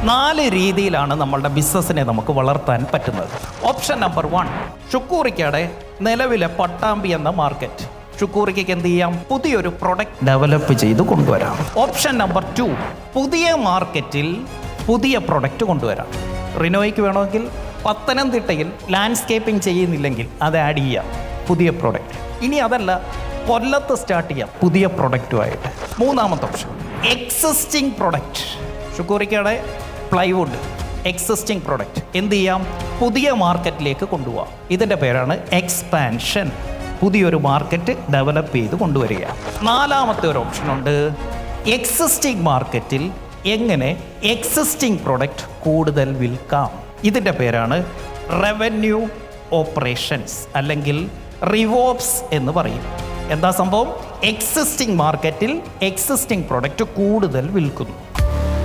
4 രീതിയിലാണ് നമ്മളുടെ ബിസിനസ്സിനെ നമുക്ക് വളർത്താൻ പറ്റുന്നത്. ഓപ്ഷൻ നമ്പർ 1, ഷുക്കൂറിക്കയുടെ നിലവിലെ പട്ടാമ്പി എന്ന മാർക്കറ്റ്. ഷുക്കൂറിക്കയ്ക്ക് എന്ത് ചെയ്യാം? പുതിയൊരു പ്രൊഡക്റ്റ് ഡെവലപ്പ് ചെയ്ത് കൊണ്ടുവരാം. ഓപ്ഷൻ നമ്പർ 2, പുതിയ മാർക്കറ്റിൽ പുതിയ പ്രൊഡക്റ്റ് കൊണ്ടുവരാം. റിനോയ്ക്ക് വേണമെങ്കിൽ പത്തനംതിട്ടയിൽ ലാൻഡ്സ്കേപ്പിംഗ് ചെയ്യുന്നില്ലെങ്കിൽ അത് ആഡ് ചെയ്യാം, പുതിയ പ്രൊഡക്റ്റ്. ഇനി അതല്ല, കൊല്ലത്ത് സ്റ്റാർട്ട് ചെയ്യാം പുതിയ പ്രൊഡക്റ്റുമായിട്ട്. മൂന്നാമത്തെ ഓപ്ഷൻ, എക്സിസ്റ്റിംഗ് പ്രൊഡക്റ്റ്. ഷുക്കൂറിക്കയുടെ പ്ലൈവുഡ് എക്സിസ്റ്റിംഗ് പ്രൊഡക്റ്റ് എന്ത് ചെയ്യാം? പുതിയ മാർക്കറ്റിലേക്ക് കൊണ്ടുപോകാം. ഇതിൻ്റെ പേരാണ് എക്സ്പാൻഷൻ. പുതിയൊരു മാർക്കറ്റ് ഡെവലപ്പ് ചെയ്ത് കൊണ്ടുവരിക. നാലാമത്തെ ഒരു ഓപ്ഷനുണ്ട്, എക്സിസ്റ്റിംഗ് മാർക്കറ്റിൽ എങ്ങനെ എക്സിസ്റ്റിംഗ് പ്രൊഡക്റ്റ് കൂടുതൽ വിൽക്കാം. ഇതിൻ്റെ പേരാണ് റവന്യൂ ഓപ്പറേഷൻസ് അല്ലെങ്കിൽ റിവോപ്സ് എന്ന് പറയും. എന്താ സംഭവം? എക്സിസ്റ്റിംഗ് മാർക്കറ്റിൽ എക്സിസ്റ്റിംഗ് പ്രൊഡക്റ്റ് കൂടുതൽ വിൽക്കുന്നു.